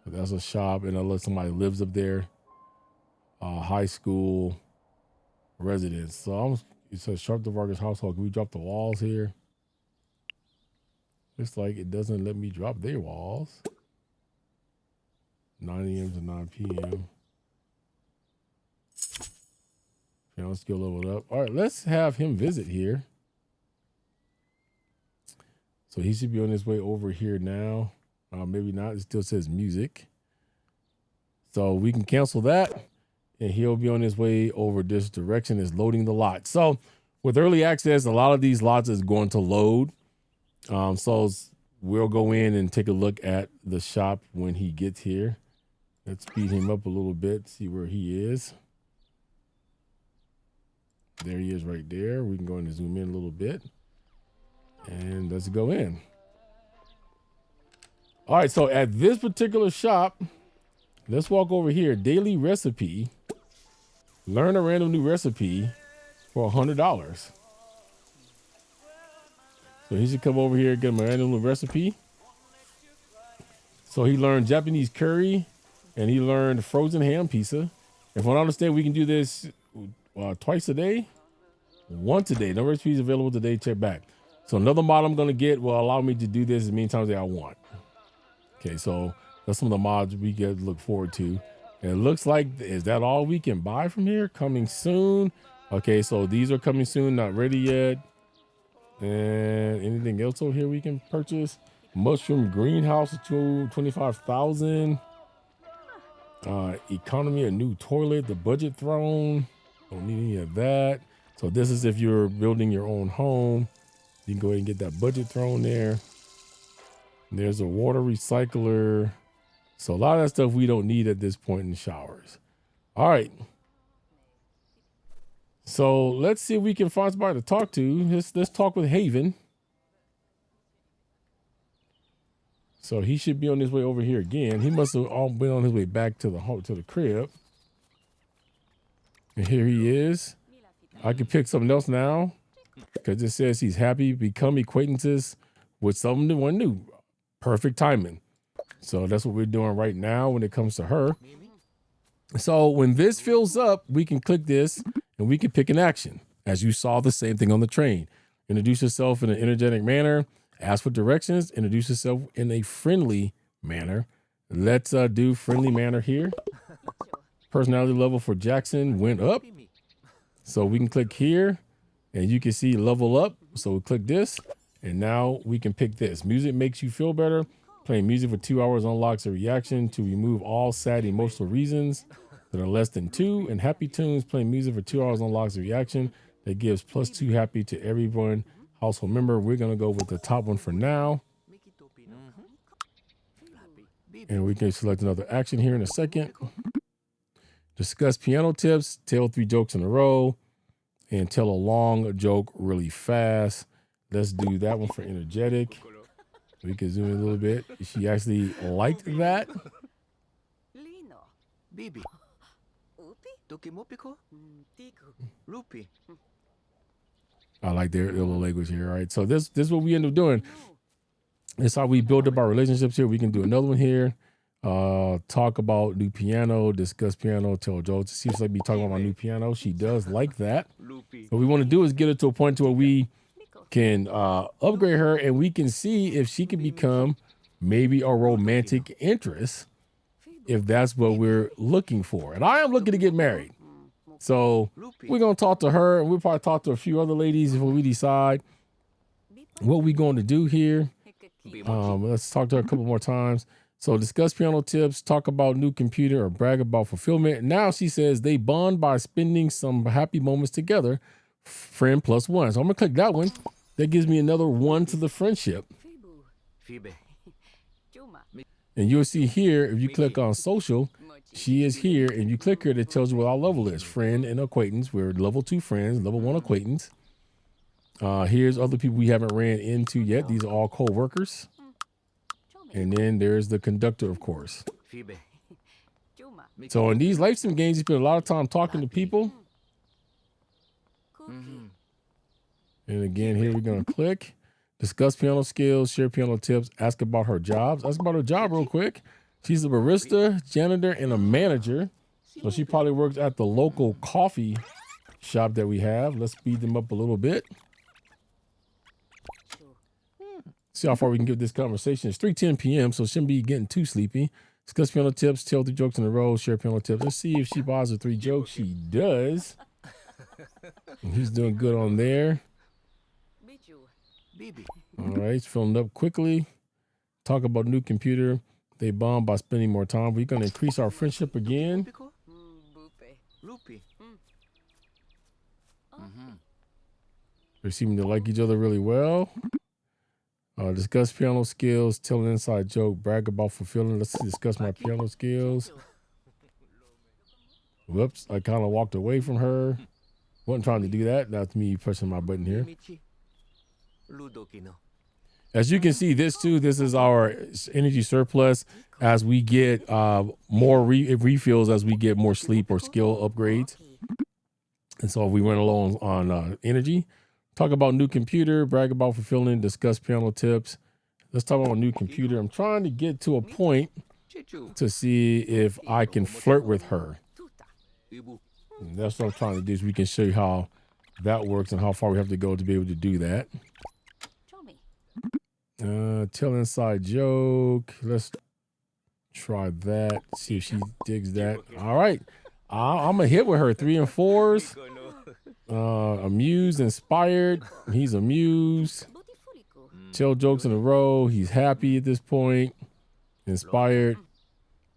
So that's a shop, and unless somebody lives up there. High school residence. So it says Sharp de Vargas household. Can we drop the walls here? Looks like it doesn't let me drop their walls. 9 a.m. to 9 p.m. Piano skill leveled up. All right, let's have him visit here. So he should be on his way over here now. Maybe not. It still says music. So we can cancel that. and he'll be on his way over this direction. Is loading the lot. So with early access, a lot of these lots is going to load. So we'll go in and take a look at the shop when he gets here. Let's speed him up a little bit, see where he is. There he is right there. We can go in and zoom in a little bit. And let's go in. All right, so at this particular shop, let's walk over here. Daily recipe. Learn a random new recipe for $100. So he should come over here and get him a random new recipe. So he learned Japanese curry and he learned frozen ham pizza. If I understand, we can do this twice a day, once a day. No recipes available today. Check back. So another mod I'm going to get will allow me to do this as many times as I want. Okay, so that's some of the mods we get to look forward to. And it looks like, is that all we can buy from here? Coming soon. Okay, so these are coming soon, not ready yet. And anything else over here we can purchase? Mushroom greenhouse, 25,000. Economy, a new toilet, the budget throne. Don't need any of that. So this is if you're building your own home. You can go ahead and get that budget throne there. There's a water recycler. So a lot of that stuff we don't need at this point in the showers. All right. So let's see if we can find somebody to talk to. Let's talk with Haven. So he should be on his way over here again. He must have all been on his way back to the crib. And here he is. I can pick something else now because it says he's happy become acquaintances with someone new. Perfect timing. So that's what we're doing right now when it comes to her. So when this fills up, we can click this and we can pick an action. As you saw, the same thing on the train. Introduce yourself in an energetic manner. Ask for directions. Introduce yourself in a friendly manner. Let's do friendly manner here. Personality level for Jackson went up. So we can click here and you can see level up. So we click this and now we can pick this. Music makes you feel better. Playing music for 2 hours unlocks a reaction to remove all sad emotional reasons that are less than 2. And happy tunes, playing music for 2 hours unlocks a reaction that gives +2 happy to everyone household member. We're going to go with the top one for now. And we can select another action here in a second. Discuss piano tips, tell 3 jokes in a row, and tell a long joke really fast. Let's do that one for energetic. We can zoom in a little bit. She actually liked that. I like their little language here. All right. So this is what we end up doing. It's how we build up our relationships here. We can do another one here. Talk about new piano, discuss piano, tell jokes. It seems like me talking about my new piano. She does like that. What we want to do is get her to a point to where we can upgrade her and we can see if she can become maybe a romantic interest, if that's what we're looking for. And I am looking to get married. So we're going to talk to her and we'll probably talk to a few other ladies before we decide what we're going to do here. Let's talk to her a couple more times. So discuss piano tips, talk about new computer, or brag about fulfillment. Now she says they bond by spending some happy moments together. Friend +1. So I'm going to click that one. That gives me another 1 to the friendship. And you'll see here, if you click on social, she is here. And you click her, that tells you what our level is. Friend and acquaintance. We're level 2 friends, level 1 acquaintance. Here's other people we haven't ran into yet. These are all co-workers. And then there's the conductor, of course. So in these life sim games, you spend a lot of time talking to people. And again, here we're going to click. Discuss piano skills, share piano tips, ask about her jobs. Ask about her job real quick. She's a barista, janitor, and a manager. So she probably works at the local coffee shop that we have. Let's speed them up a little bit. See how far we can give this conversation. It's 3:10 p.m., so shouldn't be getting too sleepy. Discuss piano tips, tell 3 jokes in a row, share piano tips. Let's see if she buys the 3 jokes. She does. And he's doing good on there. All right, it's filling up quickly. Talk about new computer. They bond by spending more time. We're going to increase our friendship again. Loopy. They seem to like each other really well. Discuss piano skills, tell an inside joke, brag about fulfilling. Let's discuss my piano skills. Whoops, I kind of walked away from her. Wasn't trying to do that. That's me pressing my button here. As you can see, this is our energy surplus as we get more refills as we get more sleep or skill upgrades. And so if we went along on energy, talk about new computer, brag about fulfilling, discuss piano tips. Let's talk about new computer. I'm trying to get to a point to see if I can flirt with her. And that's what I'm trying to do, is we can show you how that works and how far we have to go to be able to do that. Tell inside joke. Let's try that. See if she digs that. All right. I'm a hit with her. 3 and 4s. Amused, inspired. He's amused. Tell jokes in a row. He's happy at this point. Inspired.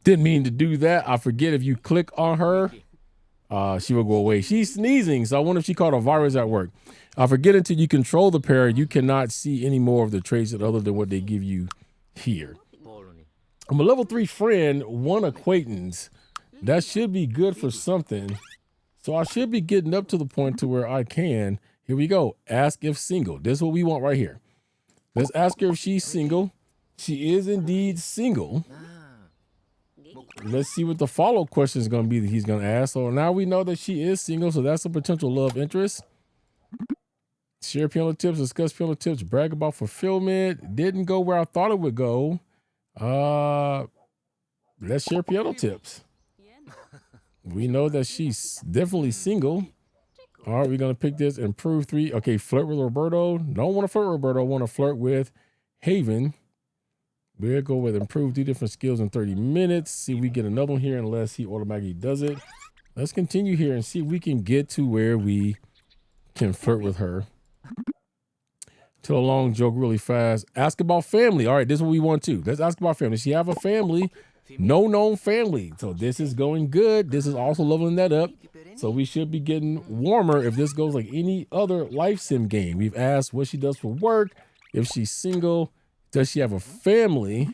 Didn't mean to do that. I forget if you click on her, she will go away. She's sneezing, so I wonder if she caught a virus at work. I forget until you control the parrot, you cannot see any more of the traits other than what they give you here. I'm a level 3 friend, 1 acquaintance. That should be good for something. So I should be getting up to the point to where I can. Here we go. Ask if single. This is what we want right here. Let's ask her if she's single. She is indeed single. Let's see what the follow question is going to be that he's going to ask. So now we know that she is single, so that's a potential love interest. Share piano tips, discuss piano tips, brag about fulfillment. Didn't go where I thought it would go. Let's share piano tips. We know that she's definitely single. All right, we're going to pick this. Improve 3. Okay, flirt with Roberto. Don't want to flirt with Roberto. Want to flirt with Haven. We'll go with improve 3 different skills in 30 minutes. See if we get another one here unless he automatically does it. Let's continue here and see if we can get to where we can flirt with her. Tell a long joke really fast. Ask about family. All right, this is what we want to. Let's ask about family. Does she have a family? No known family. So this is going good. This is also leveling that up. So we should be getting warmer if this goes like any other life sim game. We've asked what she does for work, if she's single, does she have a family,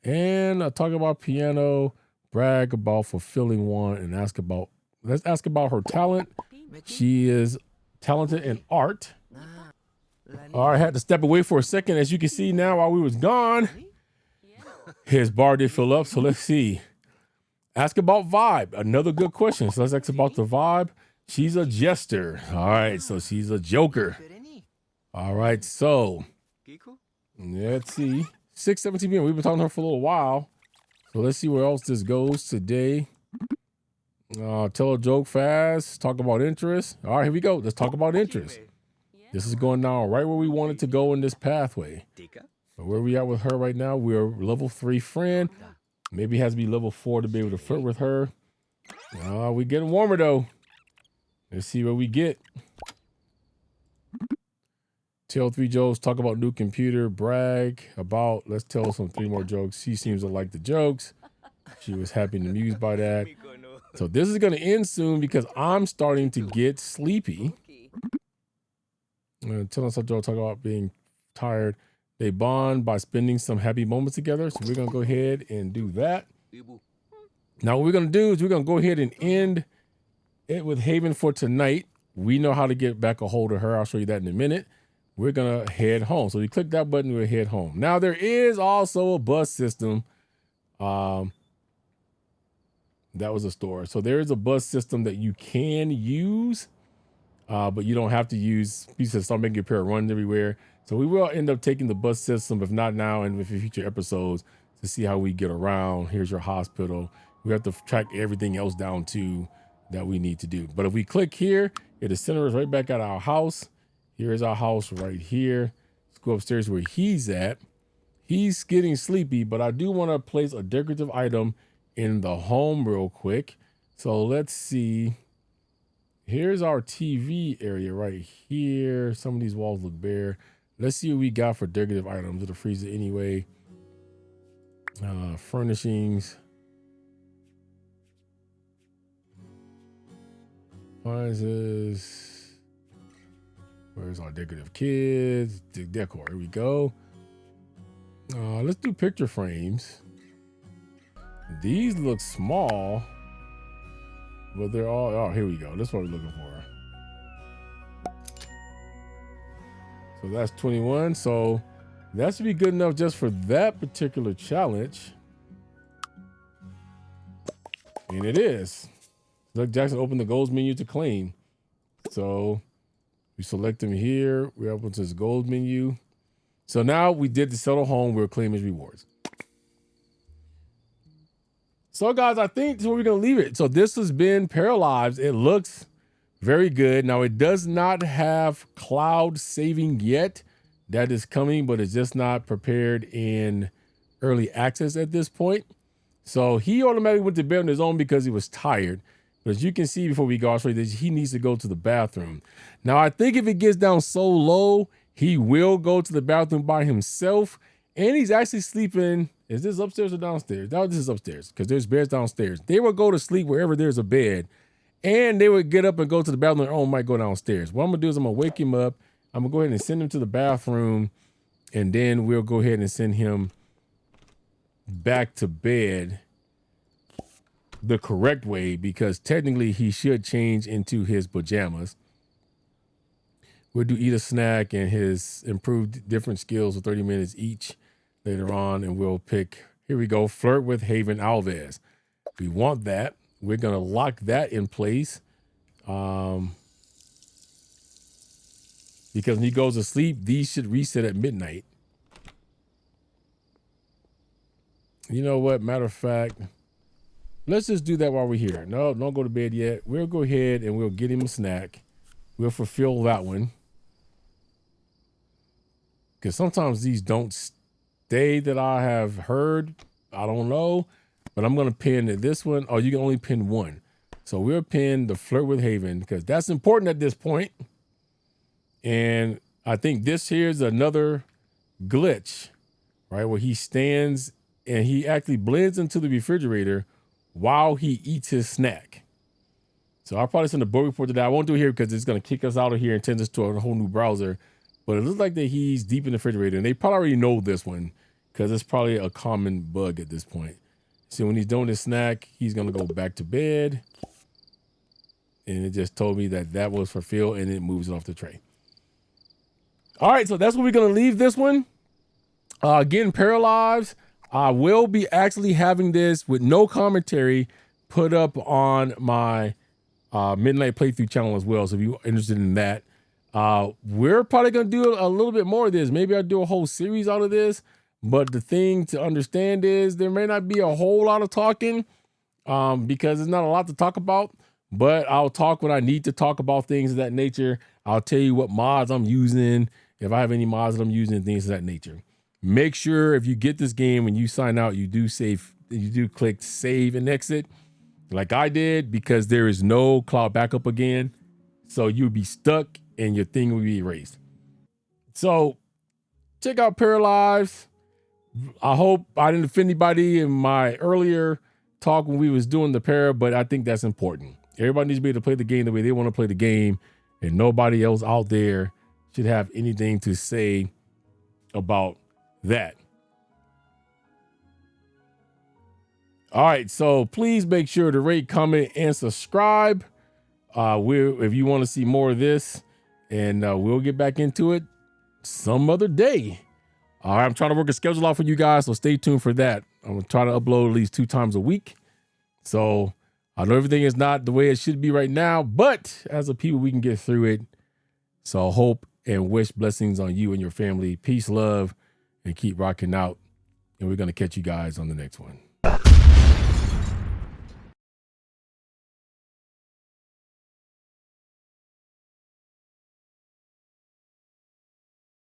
and talk about piano, brag about fulfilling 1, and let's ask about her talent. She is talented in art. All right, I had to step away for a second. As you can see now, while we was gone, his bar did fill up. So let's see. Ask about vibe. Another good question. So let's ask about the vibe. She's a jester. All right, so she's a joker. All right, so let's see. 6:17 p.m. We've been talking to her for a little while. So let's see where else this goes today. Tell a joke fast. Talk about interest. All right, here we go. Let's talk about interest. This is going now right where we wanted to go in this pathway. But where we at with her right now, we're level 3 friend. Maybe it has to be level 4 to be able to flirt with her. We're getting warmer though. Let's see what we get. Tell 3 jokes, talk about new computer, brag about, let's tell some 3 more jokes. She seems to like the jokes. She was happy and amused by that. So this is going to end soon because I'm starting to get sleepy. Tell us a joke, talk about being tired. They bond by spending some happy moments together. So we're going to go ahead and do that. Now what we're going to do is we're going to go ahead and end it with Haven for tonight. We know how to get back a hold of her. I'll show you that in a minute. We're going to head home. So we click that button, we'll head home. Now there is also a bus system. That was a store. So there is a bus system that you can use, but you don't have to use pieces of start making your pair run everywhere. So we will end up taking the bus system, if not now and with future episodes, to see how we get around. Here's your hospital. We have to track everything else down too that we need to do. But if we click here, it'll center us right back at our house. Here's our house right here. Let's go upstairs where he's at. He's getting sleepy, but I do want to place a decorative item in the home real quick. So let's see. Here's our TV area right here. Some of these walls look bare. Let's see what we got for decorative items. It'll freeze it anyway. Furnishings. Appliances. Where's our decorative kids? Decor. Here we go. Let's do picture frames. These look small, but they're all. Oh, here we go. This is what we're looking for. So that's 21. So that should be good enough just for that particular challenge. And it is. Doug Jackson opened the goals menu to claim. So we select him here. We're up to his goals menu. So now we did the settle home. We'll claim his rewards. So guys, I think that's where we're going to leave it. So this has been Paralives. It looks very good. Now it does not have cloud saving yet. That is coming, but it's just not prepared in early access at this point. So he automatically went to bed on his own because he was tired. But as you can see before we go off, he needs to go to the bathroom. Now I think if it gets down so low, he will go to the bathroom by himself. And he's actually sleeping. Is this upstairs or downstairs? No, this is upstairs because there's beds downstairs. They will go to sleep wherever there's a bed. And they would get up and go to the bathroom. Their own might go downstairs. What I'm going to do is I'm going to wake him up. I'm going to go ahead and send him to the bathroom. And then we'll go ahead and send him back to bed the correct way, because technically he should change into his pajamas. We'll do eat a snack and his improved different skills for 30 minutes each later on. And we'll pick, here we go, flirt with Haven Alves. We want that. We're going to lock that in place. Because when he goes to sleep, these should reset at midnight. You know what? Matter of fact, let's just do that while we're here. No, don't go to bed yet. We'll go ahead and we'll get him a snack. We'll fulfill that one. Because sometimes these don't stay that I have heard. I don't know. But I'm going to pin this one. Oh, you can only pin one. So we'll pin the flirt with Haven because that's important at this point. And I think this here is another glitch, right? Where he stands and he actually blends into the refrigerator while he eats his snack. So I'll probably send a bug report to that. I won't do it here because it's going to kick us out of here and send us to a whole new browser. But it looks like that he's deep in the refrigerator. And they probably already know this one because it's probably a common bug at this point. So when he's doing his snack, he's going to go back to bed. And it just told me that that was fulfilled and it moves it off the tray. All right, so that's where we're going to leave this one. Again, Paralives. I will be actually having this with no commentary put up on my Midnight Playthrough channel as well. So if you're interested in that, we're probably going to do a little bit more of this. Maybe I'll do a whole series out of this. But the thing to understand is there may not be a whole lot of talking because there's not a lot to talk about. But I'll talk when I need to talk about things of that nature. I'll tell you what mods I'm using, if I have any mods that I'm using, things of that nature. Make sure if you get this game, when you sign out, you do click save and exit like I did, because there is no cloud backup again. So you'll be stuck and your thing will be erased. So check out Paralives. I hope I didn't offend anybody in my earlier talk when we was doing the para, but I think that's important. Everybody needs to be able to play the game the way they want to play the game, and nobody else out there should have anything to say about that. All right, so please make sure to rate, comment, and subscribe. If you want to see more of this, and we'll get back into it some other day. All right, I'm trying to work a schedule out for you guys, so stay tuned for that. I'm gonna try to upload at least 2 times a week. So I know everything is not the way it should be right now, but as a people, we can get through it. So hope and wish blessings on you and your family. Peace, love, and keep rocking out. And we're going to catch you guys on the next one.